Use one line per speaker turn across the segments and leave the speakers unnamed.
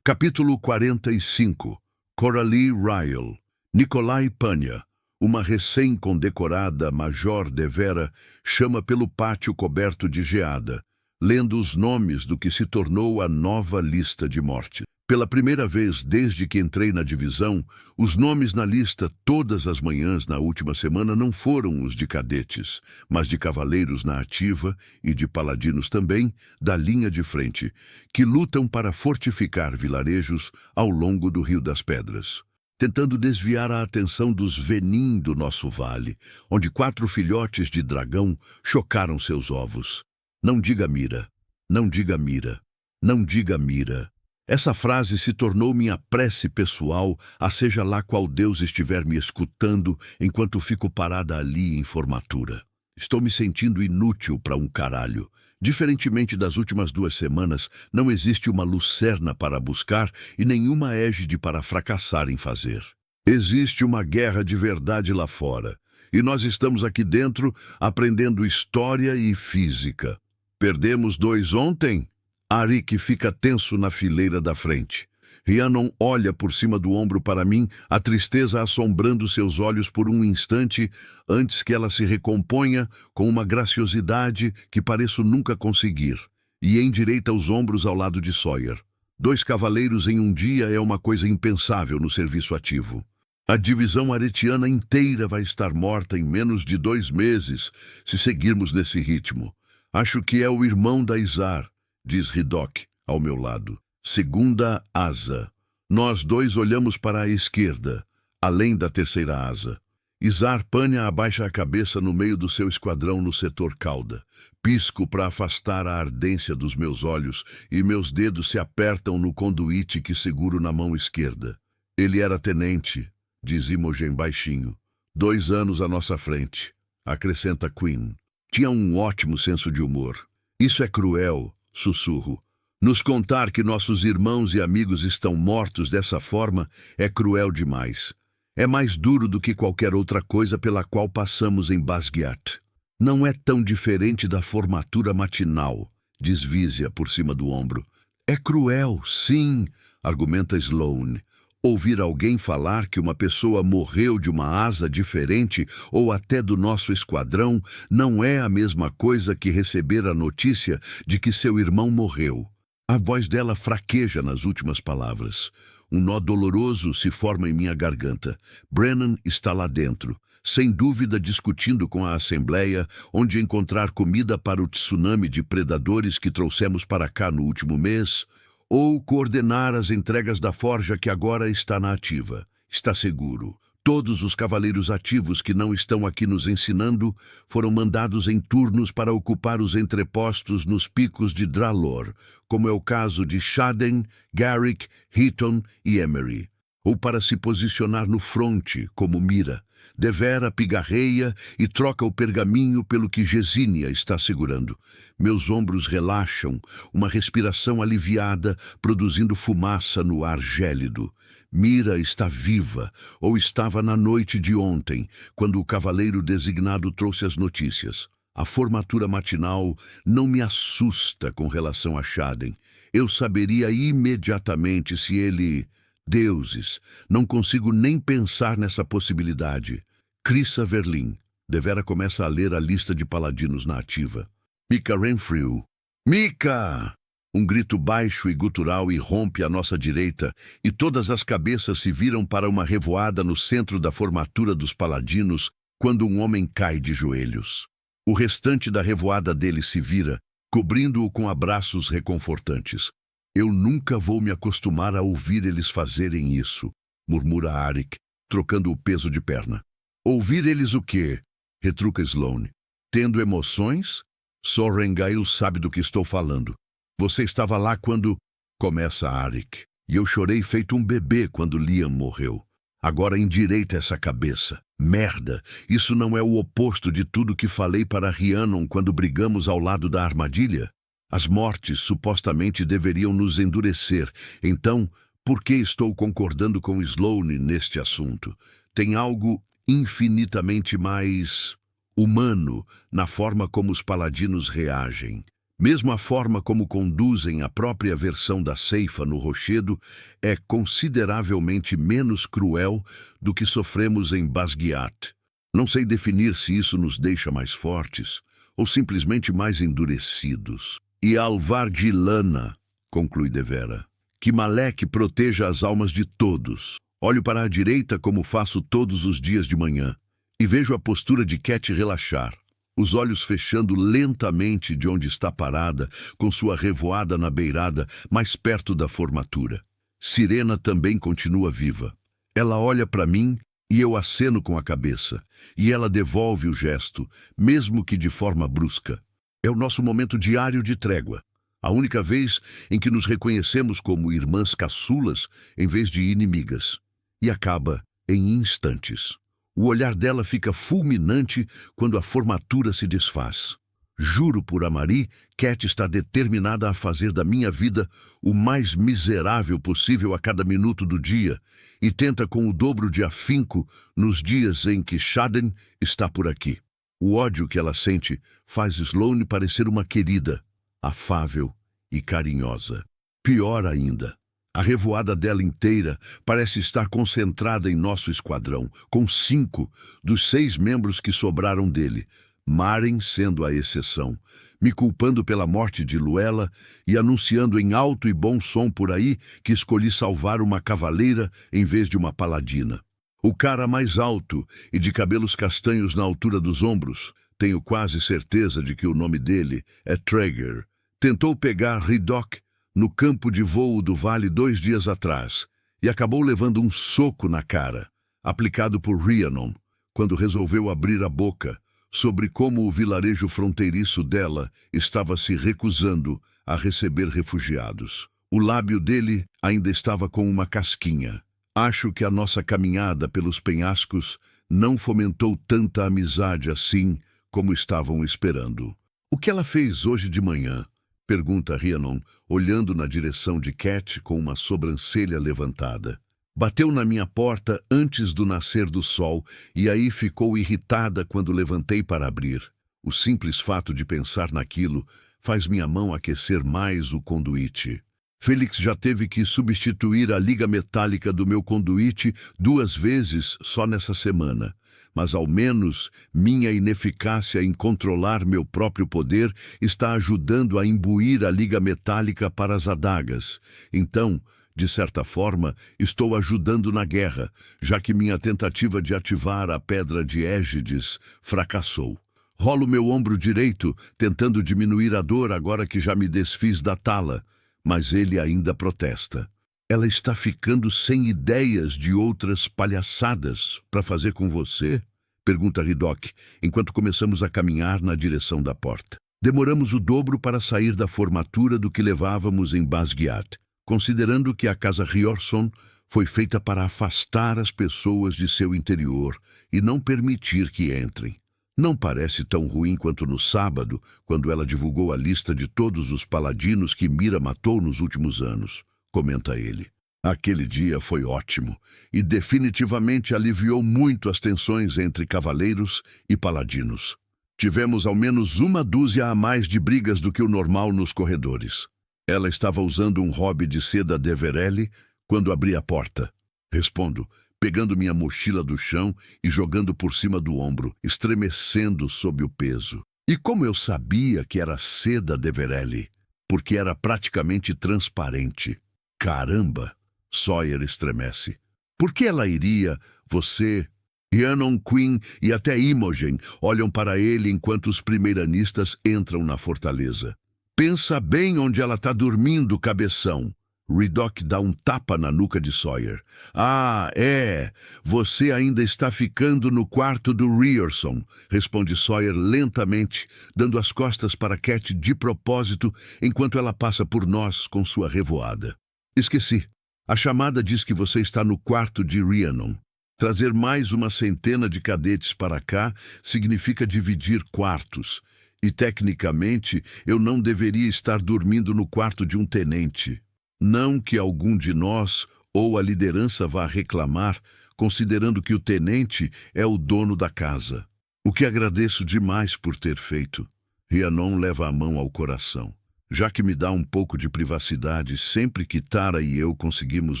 Capítulo 45. Coralie Ryle. Nikolai Pania, uma recém-condecorada Major de Vera, chama pelo pátio coberto de geada, lendo os nomes do que se tornou a nova lista de morte. Pela primeira vez desde que entrei na divisão, os nomes na lista todas as manhãs na última semana não foram os de cadetes, mas de cavaleiros na ativa e de paladinos também, da linha de frente, que lutam para fortificar vilarejos ao longo do Rio das Pedras, tentando desviar a atenção dos Venin do nosso vale, onde 4 filhotes de dragão chocaram seus ovos. Não diga mira, não diga mira, não diga mira. Essa frase se tornou minha prece pessoal, a seja lá qual Deus estiver me escutando enquanto fico parada ali em formatura. Estou me sentindo inútil para um caralho. Diferentemente das últimas 2 semanas, não existe uma lucerna para buscar e nenhuma égide para fracassar em fazer. Existe uma guerra de verdade lá fora, e nós estamos aqui dentro aprendendo história e física. Perdemos 2 ontem? Arik fica tenso na fileira da frente. Rhiannon olha por cima do ombro para mim, a tristeza assombrando seus olhos por um instante, antes que ela se recomponha com uma graciosidade que pareço nunca conseguir, e endireita os ombros ao lado de Sawyer. 2 cavaleiros em um dia é uma coisa impensável no serviço ativo. A divisão aretiana inteira vai estar morta em menos de 2 meses, se seguirmos nesse ritmo. Acho que é o irmão da Izar, diz Ridok, ao meu lado. Segunda asa. Nós 2 olhamos para a esquerda, além da terceira asa. Izar Pania abaixa a cabeça no meio do seu esquadrão no setor cauda. Pisco para afastar a ardência dos meus olhos e meus dedos se apertam no conduíte que seguro na mão esquerda. Ele era tenente, diz Imogen baixinho. 2 anos à nossa frente, acrescenta Quinn. Tinha um ótimo senso de humor. Isso é cruel, sussurro. Nos contar que nossos irmãos e amigos estão mortos dessa forma é cruel demais. É mais duro do que qualquer outra coisa pela qual passamos em Basgiat. Não é tão diferente da formatura matinal, diz Vizia por cima do ombro. É cruel, sim, argumenta Sloane. Ouvir alguém falar que uma pessoa morreu de uma asa diferente ou até do nosso esquadrão não é a mesma coisa que receber a notícia de que seu irmão morreu. A voz dela fraqueja nas últimas palavras. Um nó doloroso se forma em minha garganta. Brennan está lá dentro, sem dúvida discutindo com a Assembleia onde encontrar comida para o tsunami de predadores que trouxemos para cá no último mês, ou coordenar as entregas da forja que agora está na ativa. Está seguro. Todos os cavaleiros ativos que não estão aqui nos ensinando foram mandados em turnos para ocupar os entrepostos nos picos de Dralor, como é o caso de Shaden, Garrick, Heaton e Emery, ou para se posicionar no fronte, como Mira. Devera pigarreia e troca o pergaminho pelo que Gesínia está segurando. Meus ombros relaxam, uma respiração aliviada, produzindo fumaça no ar gélido. Mira está viva, ou estava na noite de ontem, quando o cavaleiro designado trouxe as notícias. A formatura matinal não me assusta com relação a Shaden. Eu saberia imediatamente se ele... Deuses, não consigo nem pensar nessa possibilidade. Crissa Verlin. Devera começa a ler a lista de paladinos na ativa. Mika Renfrew. Mika! Um grito baixo e gutural irrompe à nossa direita, e todas as cabeças se viram para uma revoada no centro da formatura dos paladinos, quando um homem cai de joelhos. O restante da revoada dele se vira, cobrindo-o com abraços reconfortantes. Eu nunca vou me acostumar a ouvir eles fazerem isso, murmura Arik, trocando o peso de perna. Ouvir eles o quê? Retruca Sloane. Tendo emoções? Sorrengail sabe do que estou falando. Você estava lá quando... Começa Arik. E eu chorei feito um bebê quando Liam morreu. Agora endireita essa cabeça. Merda, isso não é o oposto de tudo que falei para Rhiannon quando brigamos ao lado da armadilha? As mortes supostamente deveriam nos endurecer. Então, por que estou concordando com Sloane neste assunto? Tem algo infinitamente mais humano na forma como os paladinos reagem. Mesmo a forma como conduzem a própria versão da ceifa no rochedo é consideravelmente menos cruel do que sofremos em Basgiat. Não sei definir se isso nos deixa mais fortes ou simplesmente mais endurecidos. E Alvar-Gilana, conclui Devera, que Malek proteja as almas de todos. Olho para a direita como faço todos os dias de manhã e vejo a postura de Cat relaxar, os olhos fechando lentamente de onde está parada, com sua revoada na beirada, mais perto da formatura. Sirena também continua viva. Ela olha para mim e eu aceno com a cabeça, e ela devolve o gesto, mesmo que de forma brusca. É o nosso momento diário de trégua, a única vez em que nos reconhecemos como irmãs caçulas em vez de inimigas. E acaba em instantes. O olhar dela fica fulminante quando a formatura se desfaz. Juro por Amari, Cat está determinada a fazer da minha vida o mais miserável possível a cada minuto do dia e tenta com o dobro de afinco nos dias em que Shaden está por aqui. O ódio que ela sente faz Sloane parecer uma querida, afável e carinhosa. Pior ainda, a revoada dela inteira parece estar concentrada em nosso esquadrão, com 5 dos 6 membros que sobraram dele, Maren sendo a exceção, me culpando pela morte de Luella e anunciando em alto e bom som por aí que escolhi salvar uma cavaleira em vez de uma paladina. O cara mais alto e de cabelos castanhos na altura dos ombros, tenho quase certeza de que o nome dele é Traeger, tentou pegar Ridok no campo de voo do vale 2 dias atrás e acabou levando um soco na cara, aplicado por Rhiannon, quando resolveu abrir a boca sobre como o vilarejo fronteiriço dela estava se recusando a receber refugiados. O lábio dele ainda estava com uma casquinha. Acho que a nossa caminhada pelos penhascos não fomentou tanta amizade assim como estavam esperando. O que ela fez hoje de manhã? Pergunta Rhiannon, olhando na direção de Cat com uma sobrancelha levantada. Bateu na minha porta antes do nascer do sol e aí ficou irritada quando levantei para abrir. O simples fato de pensar naquilo faz minha mão aquecer mais o conduíte. Felix já teve que substituir a liga metálica do meu conduíte 2 vezes só nessa semana. Mas ao menos minha ineficácia em controlar meu próprio poder está ajudando a imbuir a liga metálica para as adagas. Então, de certa forma, estou ajudando na guerra, já que minha tentativa de ativar a pedra de Égides fracassou. Rolo meu ombro direito, tentando diminuir a dor agora que já me desfiz da tala, mas ele ainda protesta. Ela está ficando sem ideias de outras palhaçadas para fazer com você? Pergunta Ridok, enquanto começamos a caminhar na direção da porta. Demoramos o dobro para sair da formatura do que levávamos em Basgiat, considerando que a casa Riorson foi feita para afastar as pessoas de seu interior e não permitir que entrem. Não parece tão ruim quanto no sábado, quando ela divulgou a lista de todos os paladinos que Mira matou nos últimos anos, comenta ele. Aquele dia foi ótimo e definitivamente aliviou muito as tensões entre cavaleiros e paladinos. Tivemos ao menos 12 a mais de brigas do que o normal nos corredores. Ela estava usando um hobby de seda Deverelli quando abri a porta. Respondo, pegando minha mochila do chão e jogando por cima do ombro, estremecendo sob o peso. E como eu sabia que era seda Deverelli? Porque era praticamente transparente. Caramba! Sawyer estremece. Por que ela iria, você, Rhiannon, Quinn e até Imogen olham para ele enquanto os primeiranistas entram na fortaleza? Pensa bem onde ela está dormindo, cabeção. Ridok dá um tapa na nuca de Sawyer. Ah, é. Você ainda está ficando no quarto do Riorson, responde Sawyer lentamente, dando as costas para Cat de propósito enquanto ela passa por nós com sua revoada. Esqueci. A chamada diz que você está no quarto de Rhiannon. Trazer mais uma centena de cadetes para cá significa dividir quartos. E, tecnicamente, eu não deveria estar dormindo no quarto de um tenente. Não que algum de nós ou a liderança vá reclamar, considerando que o tenente é o dono da casa. O que agradeço demais por ter feito. Rhiannon leva a mão ao coração. Já que me dá um pouco de privacidade sempre que Tara e eu conseguimos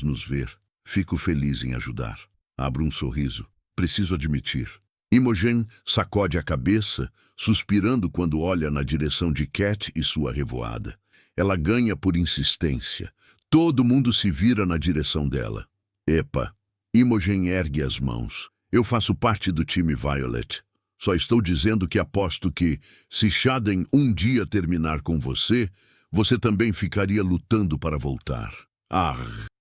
nos ver, fico feliz em ajudar. Abro um sorriso. Preciso admitir. Imogen sacode a cabeça, suspirando quando olha na direção de Cat e sua revoada. Ela ganha por insistência. Todo mundo se vira na direção dela. Epa! Imogen ergue as mãos. Eu faço parte do time Violet. Só estou dizendo que aposto que, se Xaden um dia terminar com você, você também ficaria lutando para voltar.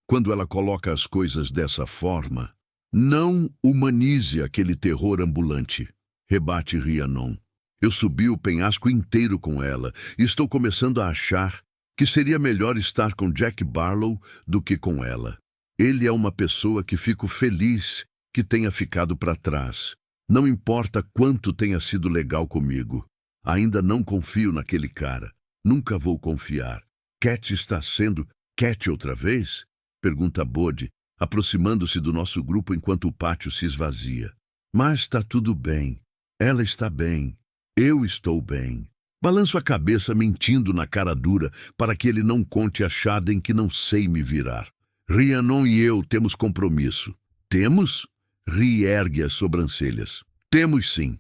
Quando ela coloca as coisas dessa forma, não humanize aquele terror ambulante, rebate Rhiannon. Eu subi o penhasco inteiro com ela e estou começando a achar que seria melhor estar com Jack Barlow do que com ela. Ele é uma pessoa que fico feliz que tenha ficado para trás. Não importa quanto tenha sido legal comigo. Ainda não confio naquele cara. Nunca vou confiar. Cat está sendo Cat outra vez? Pergunta Bode, aproximando-se do nosso grupo enquanto o pátio se esvazia. Mas está tudo bem. Ela está bem. Eu estou bem. Balanço a cabeça mentindo na cara dura para que ele não conte a Xaden que não sei me virar. Rhiannon e eu temos compromisso. Temos? Ri ergue as sobrancelhas. Temos sim.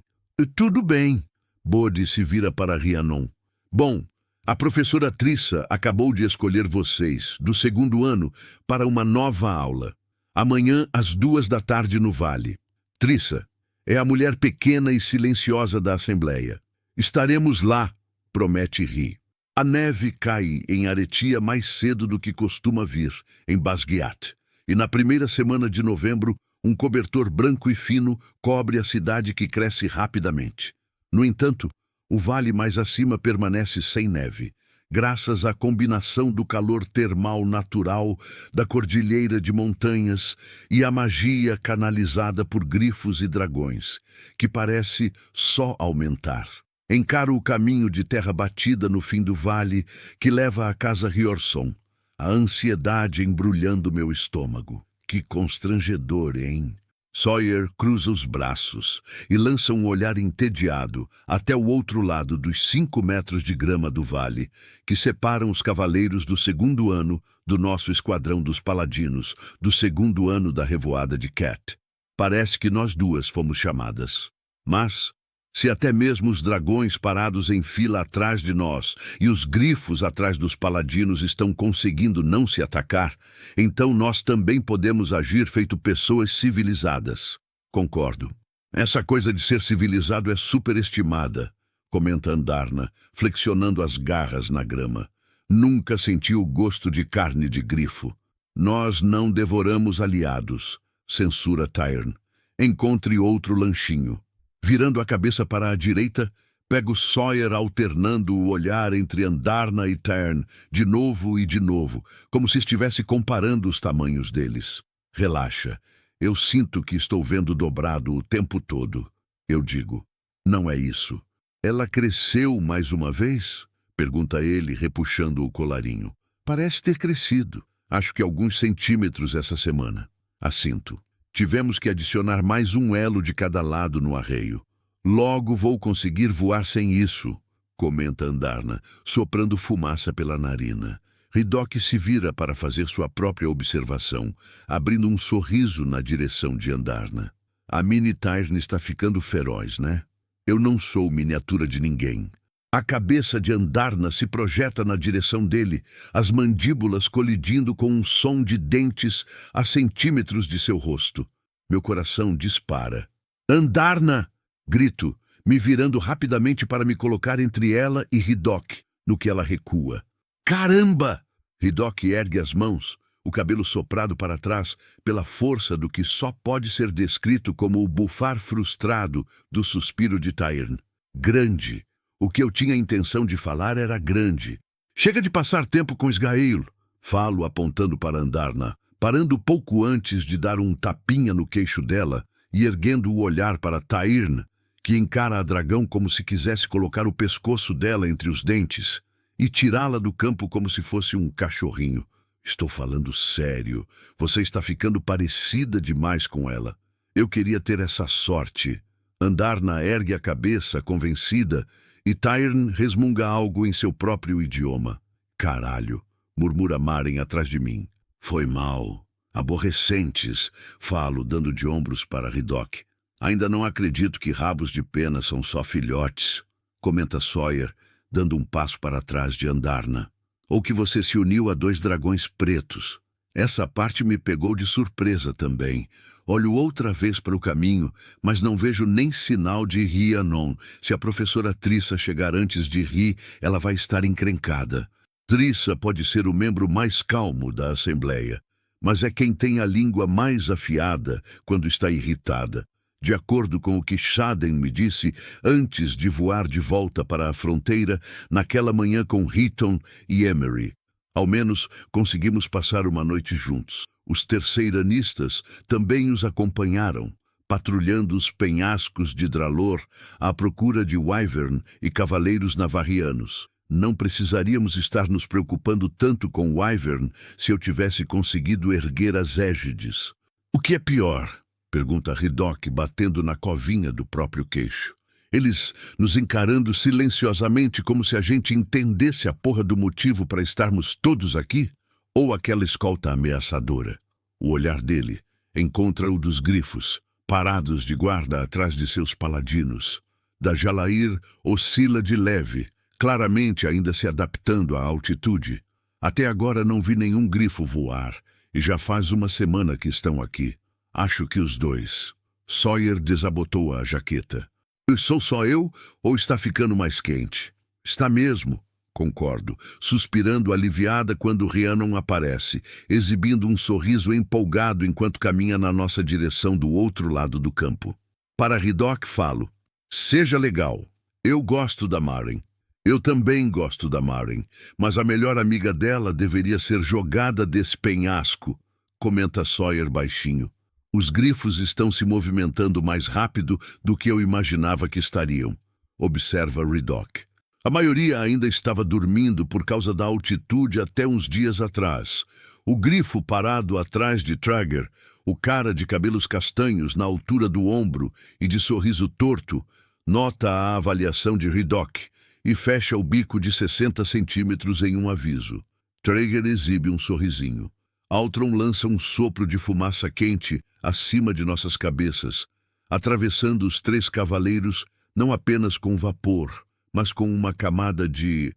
Tudo bem. Bode se vira para Rhiannon. Bom, a professora Trissa acabou de escolher vocês, do 2º ano, para uma nova aula. Amanhã, às 2 da tarde, no Vale. Trissa é a mulher pequena e silenciosa da Assembleia. Estaremos lá, promete Ri. A neve cai em Aretia mais cedo do que costuma vir, em Basgiat. E na primeira semana de novembro, um cobertor branco e fino cobre a cidade que cresce rapidamente. No entanto, o vale mais acima permanece sem neve, graças à combinação do calor termal natural da cordilheira de montanhas e à magia canalizada por grifos e dragões, que parece só aumentar. Encaro o caminho de terra batida no fim do vale que leva à casa Riorson, a ansiedade embrulhando meu estômago. Que constrangedor, hein? Sawyer cruza os braços e lança um olhar entediado até o outro lado dos 5 metros de grama do vale, que separam os cavaleiros do 2º ano do nosso esquadrão dos paladinos, do 2º ano da revoada de Cat. Parece que nós duas fomos chamadas. Mas, se até mesmo os dragões parados em fila atrás de nós e os grifos atrás dos paladinos estão conseguindo não se atacar, então nós também podemos agir feito pessoas civilizadas. Concordo. Essa coisa de ser civilizado é superestimada, comenta Andarna, flexionando as garras na grama. Nunca senti o gosto de carne de grifo. Nós não devoramos aliados, censura Tyrn. Encontre outro lanchinho. Virando a cabeça para a direita, pego Sawyer alternando o olhar entre Andarna e Tyrn, de novo e de novo, como se estivesse comparando os tamanhos deles. Relaxa, eu sinto que estou vendo dobrado o tempo todo. Eu digo, não é isso. Ela cresceu mais uma vez? Pergunta ele, repuxando o colarinho. Parece ter crescido. Acho que alguns centímetros essa semana. Assinto. Tivemos que adicionar mais um elo de cada lado no arreio. Logo vou conseguir voar sem isso, comenta Andarna, soprando fumaça pela narina. Ridok se vira para fazer sua própria observação, abrindo um sorriso na direção de Andarna. A mini Tyrn está ficando feroz, né? Eu não sou miniatura de ninguém. A cabeça de Andarna se projeta na direção dele, as mandíbulas colidindo com um som de dentes a centímetros de seu rosto. Meu coração dispara. Andarna! Grito, me virando rapidamente para me colocar entre ela e Ridok, no que ela recua. Caramba! Ridok ergue as mãos, o cabelo soprado para trás pela força do que só pode ser descrito como o bufar frustrado do suspiro de Tyrn. Grande! O que eu tinha intenção de falar era grande. Chega de passar tempo com Sgaeil, falo apontando para Andarna, parando pouco antes de dar um tapinha no queixo dela e erguendo o olhar para Tyrn, que encara a dragão como se quisesse colocar o pescoço dela entre os dentes e tirá-la do campo como se fosse um cachorrinho. Estou falando sério. Você está ficando parecida demais com ela. Eu queria ter essa sorte. Andarna ergue a cabeça, convencida, E Tyrn resmunga algo em seu próprio idioma. Caralho, murmura Maren atrás de mim. Foi mal. Aborrecentes, falo, dando de ombros para Ridoc. Ainda não acredito que rabos de pena são só filhotes, comenta Sawyer, dando um passo para trás de Andarna. Ou que você se uniu a 2 dragões pretos. Essa parte me pegou de surpresa também. Olho outra vez para o caminho, mas não vejo nem sinal de Rhiannon. Se a professora Trissa chegar antes de Ri, ela vai estar encrencada. Trissa pode ser o membro mais calmo da Assembleia, mas é quem tem a língua mais afiada quando está irritada. De acordo com o que Shaden me disse antes de voar de volta para a fronteira, naquela manhã com Heaton e Emery. Ao menos conseguimos passar uma noite juntos. Os terceiranistas também os acompanharam, patrulhando os penhascos de Dralor à procura de Wyvern e cavaleiros navarrianos. Não precisaríamos estar nos preocupando tanto com Wyvern se eu tivesse conseguido erguer as égides. O que é pior? Pergunta Ridoc, batendo na covinha do próprio queixo. Eles nos encarando silenciosamente como se a gente entendesse a porra do motivo para estarmos todos aqui? Ou aquela escolta ameaçadora? O olhar dele encontra o dos grifos, parados de guarda atrás de seus paladinos. Da Jalair oscila de leve, claramente ainda se adaptando à altitude. Até agora não vi nenhum grifo voar, e já faz uma semana que estão aqui. Acho que os 2. Sawyer desabotou a jaqueta. Sou só eu ou está ficando mais quente? Está mesmo, concordo, suspirando aliviada quando Rhiannon aparece, exibindo um sorriso empolgado enquanto caminha na nossa direção do outro lado do campo. Para Ridoc falo, seja legal, eu gosto da Maren. Eu também gosto da Maren, mas a melhor amiga dela deveria ser jogada desse penhasco, comenta Sawyer baixinho. Os grifos estão se movimentando mais rápido do que eu imaginava que estariam, observa Ridoc. A maioria ainda estava dormindo por causa da altitude até uns dias atrás. O grifo parado atrás de Trager, o cara de cabelos castanhos na altura do ombro e de sorriso torto, nota a avaliação de Ridoc e fecha o bico de 60 centímetros em um aviso. Trager exibe um sorrisinho. Altron lança um sopro de fumaça quente acima de nossas cabeças, atravessando os 3 cavaleiros não apenas com vapor, mas com uma camada de...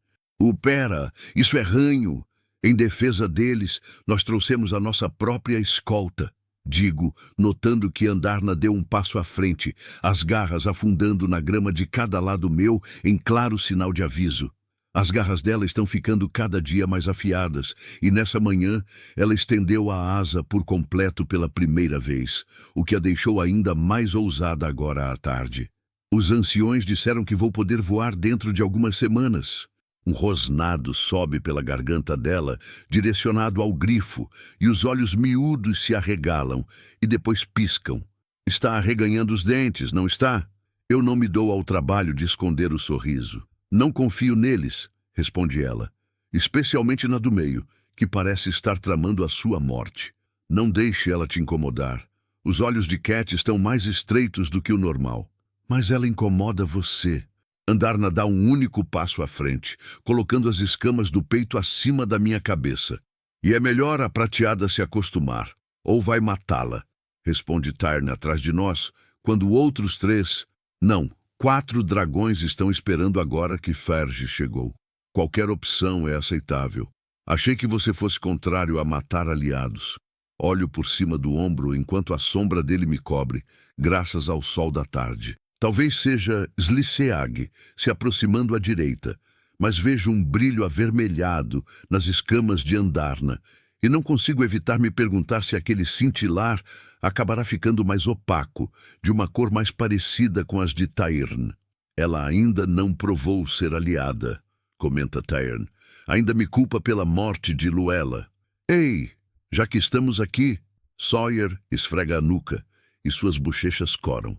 Pera, isso é ranho! Em defesa deles, nós trouxemos a nossa própria escolta. Digo, notando que Andarna deu um passo à frente, as garras afundando na grama de cada lado meu em claro sinal de aviso. As garras dela estão ficando cada dia mais afiadas, e nessa manhã ela estendeu a asa por completo pela primeira vez, o que a deixou ainda mais ousada agora à tarde. Os anciões disseram que vou poder voar dentro de algumas semanas. Um rosnado sobe pela garganta dela, direcionado ao grifo, e os olhos miúdos se arregalam, e depois piscam. Está arreganhando os dentes, não está? Eu não me dou ao trabalho de esconder o sorriso. Não confio neles, responde ela, especialmente na do meio, que parece estar tramando a sua morte. Não deixe ela te incomodar. Os olhos de Cat estão mais estreitos do que o normal. Mas ela incomoda você. Andarna dá um único passo à frente, colocando as escamas do peito acima da minha cabeça. E é melhor a prateada se acostumar, ou vai matá-la, responde Tyrn atrás de nós, quando outros 3... Não. 4 dragões estão esperando agora que Ferge chegou. Qualquer opção é aceitável. Achei que você fosse contrário a matar aliados. Olho por cima do ombro enquanto a sombra dele me cobre, graças ao sol da tarde. Talvez seja Sliseag se aproximando à direita, mas vejo um brilho avermelhado nas escamas de Andarna, e não consigo evitar me perguntar se aquele cintilar acabará ficando mais opaco, de uma cor mais parecida com as de Tyrn. Ela ainda não provou ser aliada, comenta Tyrn. Ainda me culpa pela morte de Luella. Ei, já que estamos aqui, Sawyer esfrega a nuca e suas bochechas coram.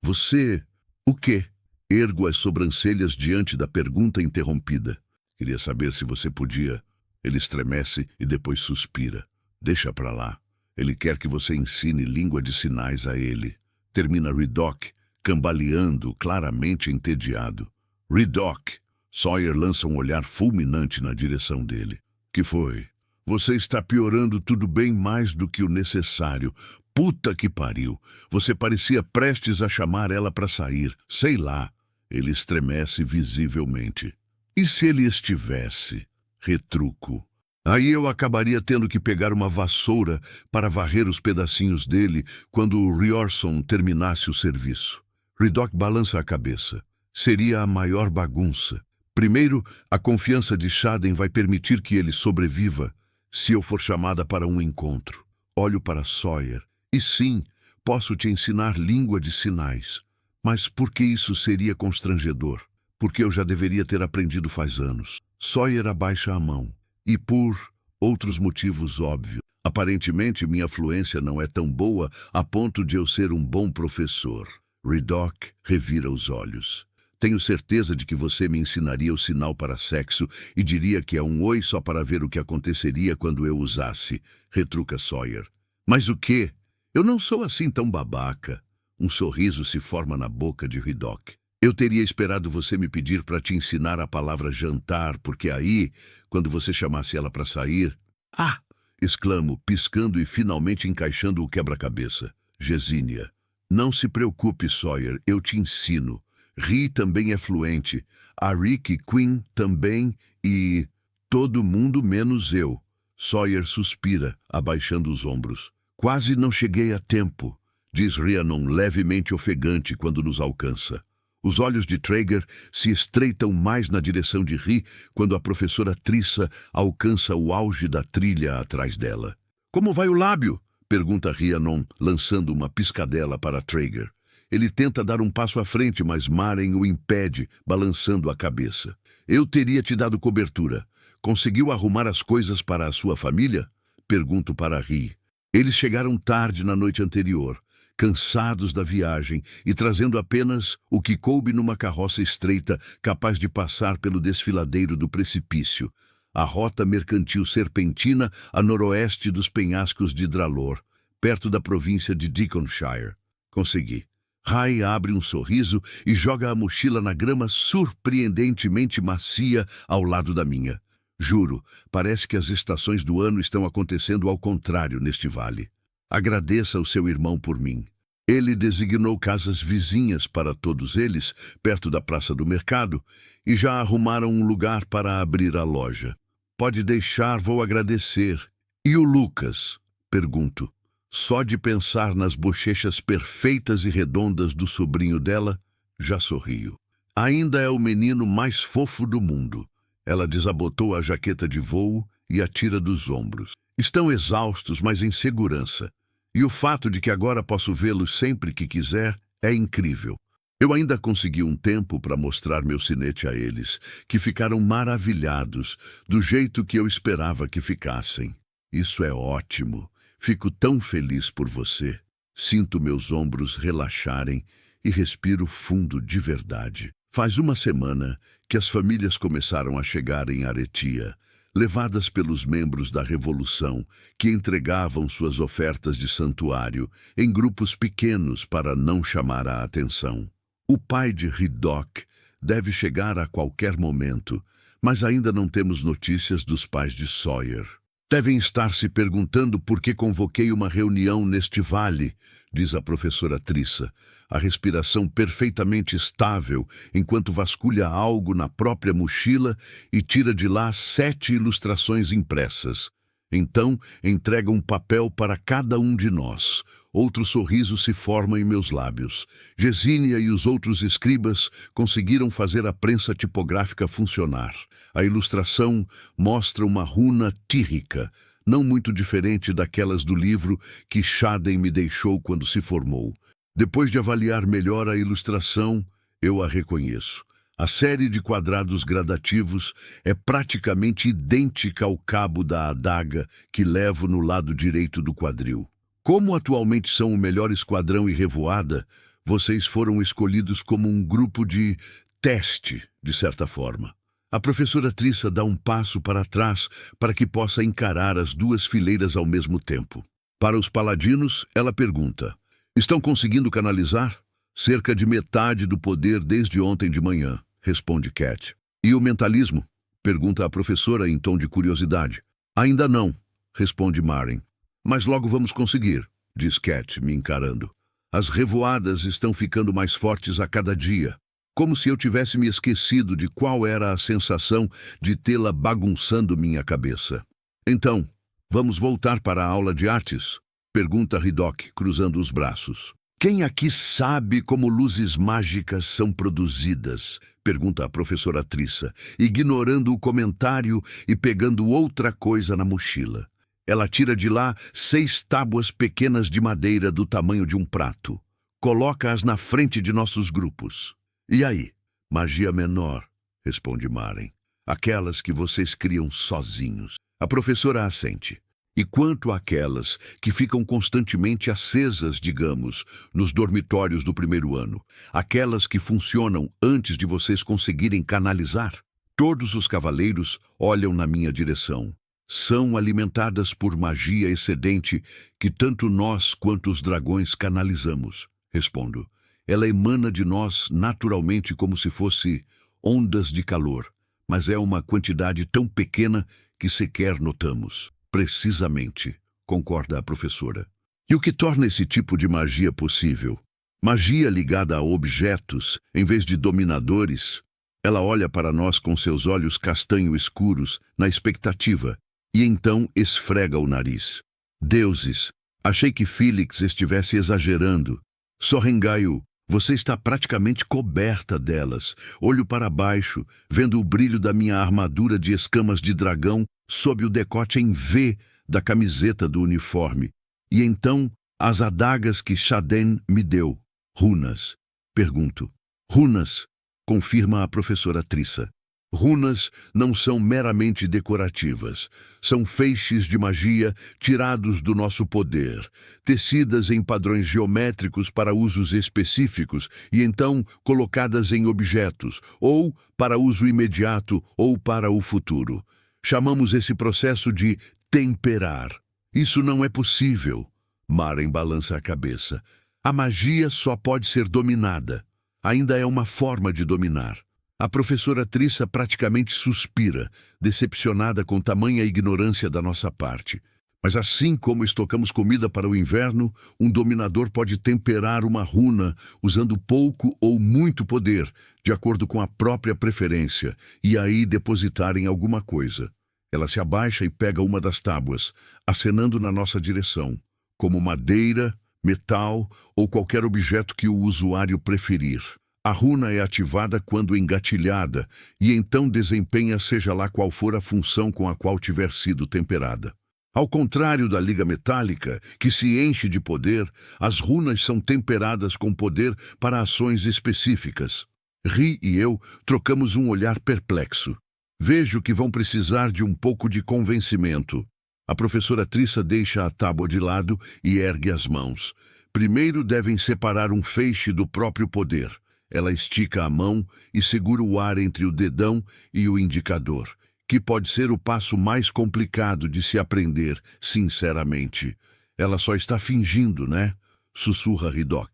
Você... O quê? Ergo as sobrancelhas diante da pergunta interrompida. Queria saber se você podia... Ele estremece e depois suspira. Deixa pra lá. Ele quer que você ensine língua de sinais a ele. Termina Ridoc, cambaleando, claramente entediado. Ridoc! Sawyer lança um olhar fulminante na direção dele. Que foi? Você está piorando tudo bem mais do que o necessário. Puta que pariu! Você parecia prestes a chamar ela para sair. Sei lá. Ele estremece visivelmente. E se ele estivesse? Retruco. Aí eu acabaria tendo que pegar uma vassoura para varrer os pedacinhos dele quando o Riorson terminasse o serviço. Ridoc balança a cabeça. Seria a maior bagunça. Primeiro, a confiança de Shaden vai permitir que ele sobreviva se eu for chamada para um encontro. Olho para Sawyer. E sim, posso te ensinar língua de sinais. Mas por que isso seria constrangedor? Porque eu já deveria ter aprendido faz anos. Sawyer abaixa a mão. E por outros motivos óbvios. Aparentemente, minha fluência não é tão boa a ponto de eu ser um bom professor. Ridoc revira os olhos. Tenho certeza de que você me ensinaria o sinal para sexo e diria que é um oi só para ver o que aconteceria quando eu usasse, retruca Sawyer. Mas o quê? Eu não sou assim tão babaca. Um sorriso se forma na boca de Ridoc. Eu teria esperado você me pedir para te ensinar a palavra jantar, porque aí, quando você chamasse ela para sair... Ah! Exclamo, piscando e finalmente encaixando o quebra-cabeça. Gesínia. Não se preocupe, Sawyer, eu te ensino. Ri também é fluente. A Rick Quinn também e... todo mundo menos eu. Sawyer suspira, abaixando os ombros. Quase não cheguei a tempo, diz Rhiannon levemente ofegante quando nos alcança. Os olhos de Traeger se estreitam mais na direção de Ri quando a professora Trissa alcança o auge da trilha atrás dela. Como vai o lábio? Pergunta Rhiannon, lançando uma piscadela para Traeger. Ele tenta dar um passo à frente, mas Maren o impede, balançando a cabeça. Eu teria te dado cobertura. Conseguiu arrumar as coisas para a sua família? Pergunto para Ri. Eles chegaram tarde na noite anterior, cansados da viagem e trazendo apenas o que coube numa carroça estreita capaz de passar pelo desfiladeiro do precipício, a rota mercantil serpentina a noroeste dos penhascos de Dralor, perto da província de Deaconshire. Consegui. Rai abre um sorriso e joga a mochila na grama surpreendentemente macia ao lado da minha. Juro, parece que as estações do ano estão acontecendo ao contrário neste vale. Agradeça ao seu irmão por mim. Ele designou casas vizinhas para todos eles, perto da Praça do Mercado, e já arrumaram um lugar para abrir a loja. Pode deixar, vou agradecer. E o Lucas? Pergunto. Só de pensar nas bochechas perfeitas e redondas do sobrinho dela, já sorrio. Ainda é o menino mais fofo do mundo. Ela desabotou a jaqueta de voo e a tira dos ombros. Estão exaustos, mas em segurança. E o fato de que agora posso vê-los sempre que quiser é incrível. Eu ainda consegui um tempo para mostrar meu sinete a eles, que ficaram maravilhados, do jeito que eu esperava que ficassem. Isso é ótimo. Fico tão feliz por você. Sinto meus ombros relaxarem e respiro fundo de verdade. Faz uma semana que as famílias começaram a chegar em Aretia, levadas pelos membros da Revolução, que entregavam suas ofertas de santuário em grupos pequenos para não chamar a atenção. O pai de Ridoc deve chegar a qualquer momento, mas ainda não temos notícias dos pais de Sawyer. Devem estar se perguntando por que convoquei uma reunião neste vale, diz a professora Trissa, a respiração perfeitamente estável enquanto vasculha algo na própria mochila e tira de lá 7 ilustrações impressas. Então, entrega um papel para cada um de nós. Outro sorriso se forma em meus lábios. Gesínia e os outros escribas conseguiram fazer a prensa tipográfica funcionar. A ilustração mostra uma runa tírrica, não muito diferente daquelas do livro que Shaden me deixou quando se formou. Depois de avaliar melhor a ilustração, eu a reconheço. A série de quadrados gradativos é praticamente idêntica ao cabo da adaga que levo no lado direito do quadril. Como atualmente são o melhor esquadrão e revoada, vocês foram escolhidos como um grupo de teste, de certa forma. A professora Trissa dá um passo para trás para que possa encarar as duas fileiras ao mesmo tempo. Para os paladinos, ela pergunta: estão conseguindo canalizar? Cerca de metade do poder desde ontem de manhã, responde Cat. E o mentalismo? Pergunta a professora em tom de curiosidade. Ainda não, responde Maren. Mas logo vamos conseguir, diz Cat, me encarando. As revoadas estão ficando mais fortes a cada dia. Como se eu tivesse me esquecido de qual era a sensação de tê-la bagunçando minha cabeça. Então, vamos voltar para a aula de artes? Pergunta Ridoc, cruzando os braços. Quem aqui sabe como luzes mágicas são produzidas? Pergunta a professora Trissa, ignorando o comentário e pegando outra coisa na mochila. Ela tira de lá 6 tábuas pequenas de madeira do tamanho de um prato. Coloca-as na frente de nossos grupos. E aí? Magia menor, responde Maren. Aquelas que vocês criam sozinhos. A professora assente. E quanto àquelas que ficam constantemente acesas, digamos, nos dormitórios do primeiro ano, aquelas que funcionam antes de vocês conseguirem canalizar? Todos os cavaleiros olham na minha direção. São alimentadas por magia excedente que tanto nós quanto os dragões canalizamos, respondo. Ela emana de nós naturalmente como se fosse ondas de calor, mas é uma quantidade tão pequena que sequer notamos. Precisamente, concorda a professora. E o que torna esse tipo de magia possível? Magia ligada a objetos, em vez de dominadores. Ela olha para nós com seus olhos castanho escuros, na expectativa, e então esfrega o nariz. Deuses, achei que Félix estivesse exagerando. Sorrengaio, você está praticamente coberta delas. Olho para baixo, vendo o brilho da minha armadura de escamas de dragão sob o decote em V da camiseta do uniforme. E então, as adagas que Shaden me deu. Runas. Pergunto. Runas, confirma a professora Trissa. Runas não são meramente decorativas. São feixes de magia tirados do nosso poder, tecidas em padrões geométricos para usos específicos e então colocadas em objetos, ou para uso imediato ou para o futuro. Chamamos esse processo de temperar. Isso não é possível. Maren balança a cabeça. A magia só pode ser dominada. Ainda é uma forma de dominar. A professora Trissa praticamente suspira, decepcionada com tamanha ignorância da nossa parte. Mas assim como estocamos comida para o inverno, um dominador pode temperar uma runa usando pouco ou muito poder, de acordo com a própria preferência, e aí depositar em alguma coisa. Ela se abaixa e pega uma das tábuas, acenando na nossa direção, como madeira, metal ou qualquer objeto que o usuário preferir. A runa é ativada quando engatilhada e então desempenha seja lá qual for a função com a qual tiver sido temperada. Ao contrário da liga metálica, que se enche de poder, as runas são temperadas com poder para ações específicas. Ri e eu trocamos um olhar perplexo. Vejo que vão precisar de um pouco de convencimento. A professora Trissa deixa a tábua de lado e ergue as mãos. Primeiro devem separar um feixe do próprio poder. Ela estica a mão e segura o ar entre o dedão e o indicador, que pode ser o passo mais complicado de se aprender, sinceramente. Ela só está fingindo, né? Sussurra Ridoc.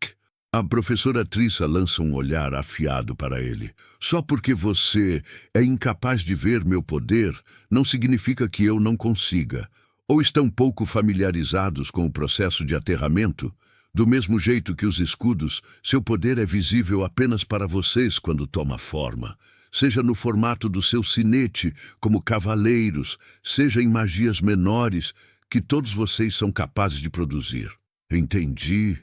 A professora Trissa lança um olhar afiado para ele. Só porque você é incapaz de ver meu poder, não significa que eu não consiga. Ou estão pouco familiarizados com o processo de aterramento? Do mesmo jeito que os escudos, seu poder é visível apenas para vocês quando toma forma. Seja no formato do seu sinete, como cavaleiros, seja em magias menores, que todos vocês são capazes de produzir. Entendi.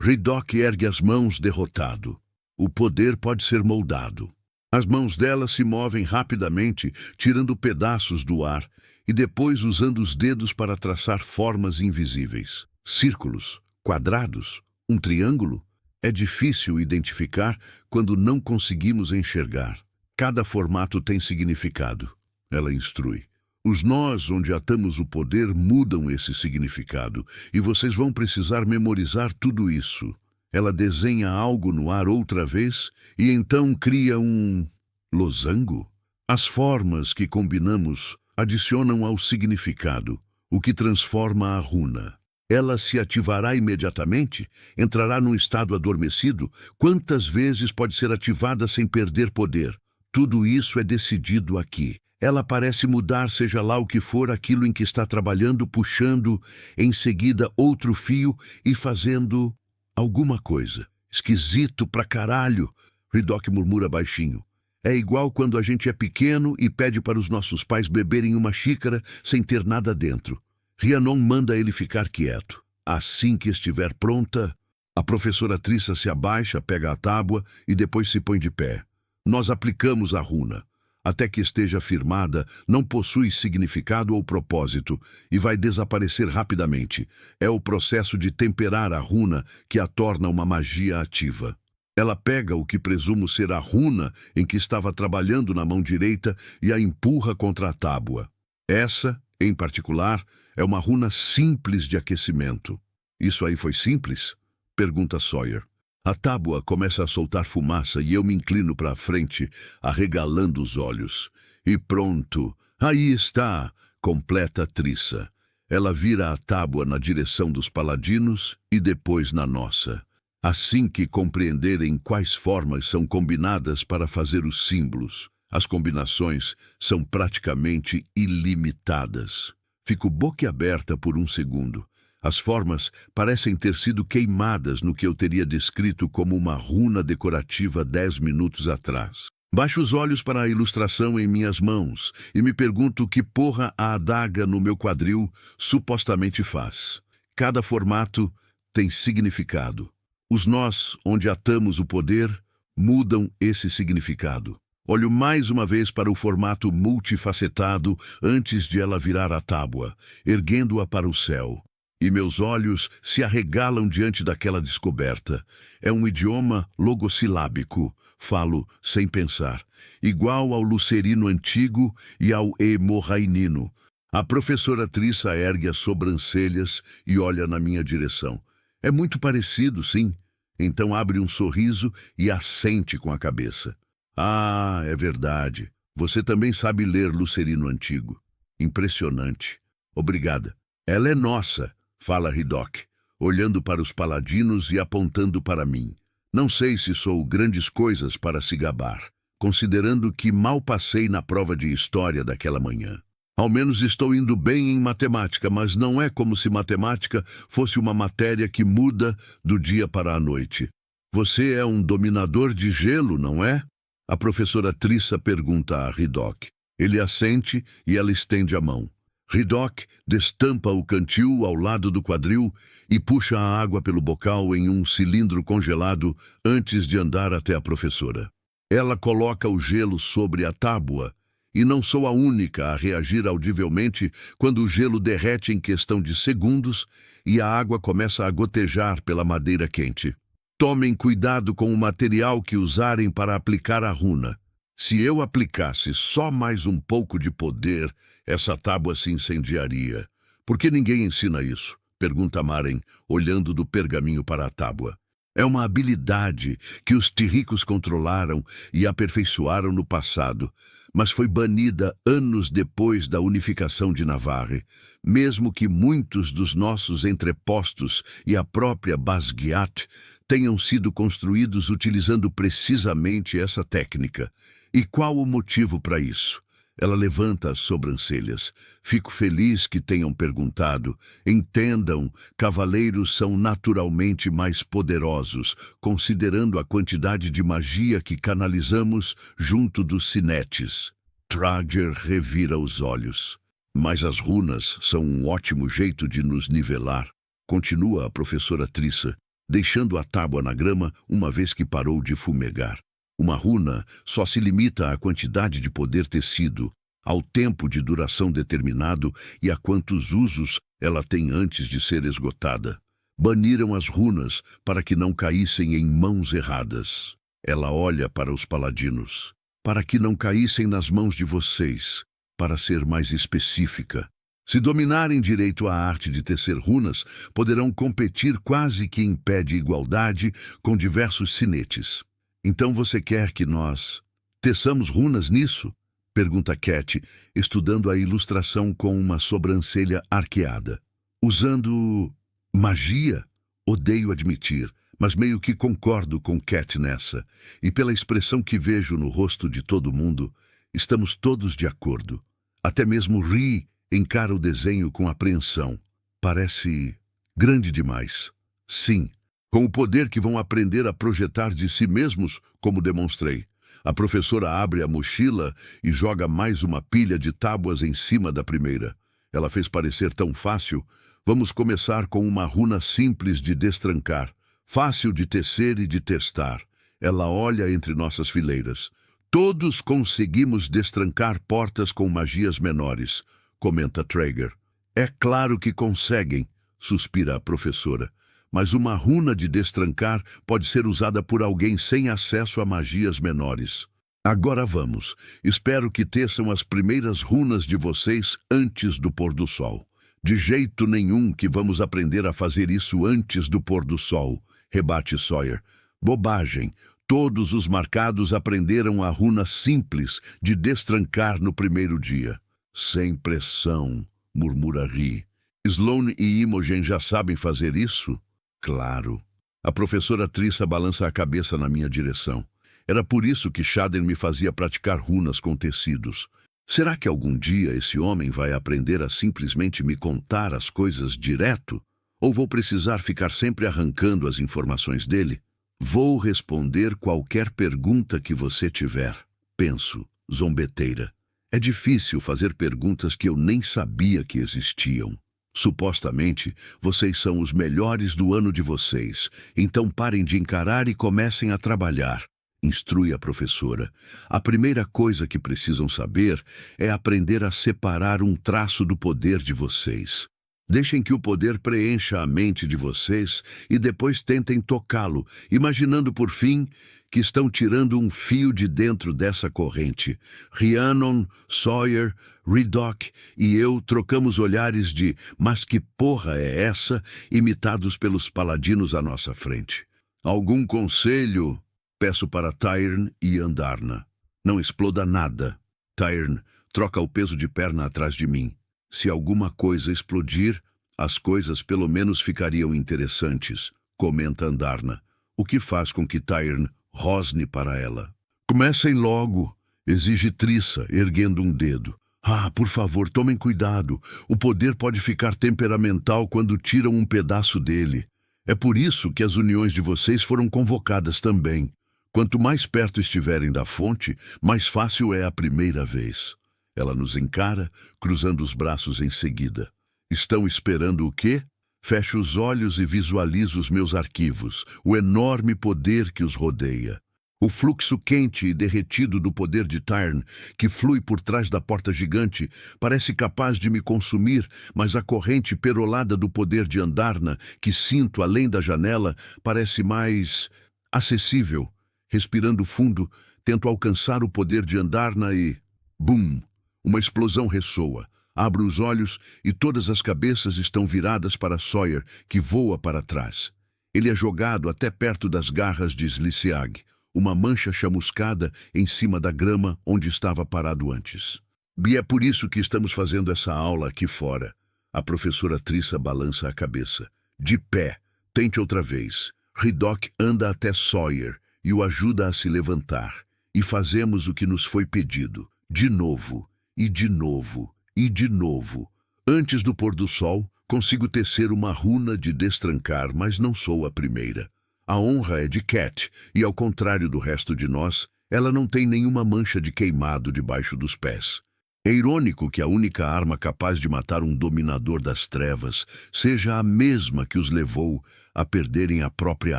Ridoc ergue as mãos derrotado. O poder pode ser moldado. As mãos dela se movem rapidamente, tirando pedaços do ar, e depois usando os dedos para traçar formas invisíveis. Círculos, quadrados, um triângulo. É difícil identificar quando não conseguimos enxergar. Cada formato tem significado. Ela instrui. Os nós onde atamos o poder mudam esse significado, e vocês vão precisar memorizar tudo isso. Ela desenha algo no ar outra vez, e então cria um losango. As formas que combinamos adicionam ao significado, o que transforma a runa. Ela se ativará imediatamente? Entrará num estado adormecido? Quantas vezes pode ser ativada sem perder poder? Tudo isso é decidido aqui. Ela parece mudar, seja lá o que for aquilo em que está trabalhando, puxando em seguida outro fio e fazendo alguma coisa. Esquisito pra caralho, Ridok murmura baixinho. É igual quando a gente é pequeno e pede para os nossos pais beberem uma xícara sem ter nada dentro. Rhiannon manda ele ficar quieto. Assim que estiver pronta, a professora Trissa se abaixa, pega a tábua e depois se põe de pé. Nós aplicamos a runa. Até que esteja firmada, não possui significado ou propósito e vai desaparecer rapidamente. É o processo de temperar a runa que a torna uma magia ativa. Ela pega o que presumo ser a runa em que estava trabalhando na mão direita e a empurra contra a tábua. Essa, em particular, é uma runa simples de aquecimento. Isso aí foi simples? Pergunta Sawyer. A tábua começa a soltar fumaça e eu me inclino para a frente, arregalando os olhos. E pronto, aí está, completa Trissa. Ela vira a tábua na direção dos paladinos e depois na nossa. Assim que compreenderem quais formas são combinadas para fazer os símbolos, as combinações são praticamente ilimitadas. Fico boquiaberta por um segundo. As formas parecem ter sido queimadas no que eu teria descrito como uma runa decorativa 10 minutos atrás. Baixo os olhos para a ilustração em minhas mãos e me pergunto que porra a adaga no meu quadril supostamente faz. Cada formato tem significado. Os nós, onde atamos o poder, mudam esse significado. Olho mais uma vez para o formato multifacetado antes de ela virar a tábua, erguendo-a para o céu. E meus olhos se arregalam diante daquela descoberta. É um idioma logossilábico, falo sem pensar, igual ao lucerino antigo e ao hemorrainino. A professora Trissa ergue as sobrancelhas e olha na minha direção. É muito parecido, sim. Então abre um sorriso e assente com a cabeça. Ah, é verdade. Você também sabe ler lucerino antigo. Impressionante. Obrigada. Ela é nossa. Fala Ridok, olhando para os paladinos e apontando para mim. Não sei se sou grandes coisas para se gabar, considerando que mal passei na prova de história daquela manhã. Ao menos estou indo bem em matemática, mas não é como se matemática fosse uma matéria que muda do dia para a noite. Você é um dominador de gelo, não é? A professora Trissa pergunta a Ridok. Ele assente e ela estende a mão. Ridok destampa o cantil ao lado do quadril e puxa a água pelo bocal em um cilindro congelado antes de andar até a professora. Ela coloca o gelo sobre a tábua e não sou a única a reagir audivelmente quando o gelo derrete em questão de segundos e a água começa a gotejar pela madeira quente. Tomem cuidado com o material que usarem para aplicar a runa. Se eu aplicasse só mais um pouco de poder, essa tábua se incendiaria. Por que ninguém ensina isso? Pergunta Maren, olhando do pergaminho para a tábua. É uma habilidade que os Tirricos controlaram e aperfeiçoaram no passado, mas foi banida anos depois da unificação de Navarre, mesmo que muitos dos nossos entrepostos e a própria Basgiat tenham sido construídos utilizando precisamente essa técnica. E qual o motivo para isso? Ela levanta as sobrancelhas. Fico feliz que tenham perguntado. Entendam, cavaleiros são naturalmente mais poderosos, considerando a quantidade de magia que canalizamos junto dos sinetes. Trager revira os olhos. Mas as runas são um ótimo jeito de nos nivelar. Continua a professora Trissa, deixando a tábua na grama uma vez que parou de fumegar. Uma runa só se limita à quantidade de poder tecido, ao tempo de duração determinado e a quantos usos ela tem antes de ser esgotada. Baniram as runas para que não caíssem em mãos erradas. Ela olha para os paladinos. Para que não caíssem nas mãos de vocês, para ser mais específica. Se dominarem direito a arte de tecer runas, poderão competir quase que em pé de igualdade com diversos sinetes. Então você quer que nós teçamos runas nisso? Pergunta Cat, estudando a ilustração com uma sobrancelha arqueada. Usando Magia? Odeio admitir, mas meio que concordo com Cat nessa. E pela expressão que vejo no rosto de todo mundo, estamos todos de acordo. Até mesmo Ri encara o desenho com apreensão. Parece grande demais. Sim, com o poder que vão aprender a projetar de si mesmos, como demonstrei. A professora abre a mochila e joga mais uma pilha de tábuas em cima da primeira. Ela fez parecer tão fácil. Vamos começar com uma runa simples de destrancar, fácil de tecer e de testar. Ela olha entre nossas fileiras. Todos conseguimos destrancar portas com magias menores, comenta Traeger. É claro que conseguem, suspira a professora. Mas uma runa de destrancar pode ser usada por alguém sem acesso a magias menores. Agora vamos. Espero que teçam as primeiras runas de vocês antes do pôr do sol. De jeito nenhum que vamos aprender a fazer isso antes do pôr do sol, rebate Sawyer. Bobagem. Todos os marcados aprenderam a runa simples de destrancar no primeiro dia. Sem pressão, murmura Ri. Sloane e Imogen já sabem fazer isso? Claro. A professora Trissa balança a cabeça na minha direção. Era por isso que Shaden me fazia praticar runas com tecidos. Será que algum dia esse homem vai aprender a simplesmente me contar as coisas direto? Ou vou precisar ficar sempre arrancando as informações dele? Vou responder qualquer pergunta que você tiver. Penso, zombeteira. É difícil fazer perguntas que eu nem sabia que existiam. Supostamente, vocês são os melhores do ano de vocês, então parem de encarar e comecem a trabalhar, instrui a professora. A primeira coisa que precisam saber é aprender a separar um traço do poder de vocês. Deixem que o poder preencha a mente de vocês e depois tentem tocá-lo, imaginando por fim que estão tirando um fio de dentro dessa corrente. Rhiannon, Sawyer, Ridoc e eu trocamos olhares de "mas que porra é essa?" imitados pelos paladinos à nossa frente. Algum conselho? Peço para Tyrn e Andarna. Não exploda nada. Tyrn troca o peso de perna atrás de mim. Se alguma coisa explodir, as coisas pelo menos ficariam interessantes, comenta Andarna, o que faz com que Tyrn rosne para ela. Comecem logo, exige Trissa, erguendo um dedo. Ah, por favor, tomem cuidado. O poder pode ficar temperamental quando tiram um pedaço dele. É por isso que as uniões de vocês foram convocadas também. Quanto mais perto estiverem da fonte, mais fácil é a primeira vez. Ela nos encara, cruzando os braços em seguida. Estão esperando o quê? Fecho os olhos e visualizo os meus arquivos, o enorme poder que os rodeia. O fluxo quente e derretido do poder de Tyrn, que flui por trás da porta gigante, parece capaz de me consumir, mas a corrente perolada do poder de Andarna, que sinto além da janela, parece mais acessível. Respirando fundo, tento alcançar o poder de Andarna e... Bum! Uma explosão ressoa. Abro os olhos e todas as cabeças estão viradas para Sawyer, que voa para trás. Ele é jogado até perto das garras de Sliciag, uma mancha chamuscada em cima da grama onde estava parado antes. E é por isso que estamos fazendo essa aula aqui fora. A professora Trissa balança a cabeça. De pé. Tente outra vez. Ridoc anda até Sawyer e o ajuda a se levantar. E fazemos o que nos foi pedido. De novo, e de novo, e de novo. Antes do pôr do sol, consigo tecer uma runa de destrancar, mas não sou a primeira. A honra é de Cat, e ao contrário do resto de nós, ela não tem nenhuma mancha de queimado debaixo dos pés. É irônico que a única arma capaz de matar um dominador das trevas seja a mesma que os levou a perderem a própria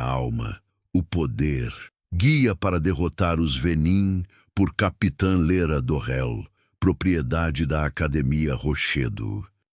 alma, o poder. Guia para derrotar os Venin por Capitã Lera Dorrel, propriedade da Academia Rochedo.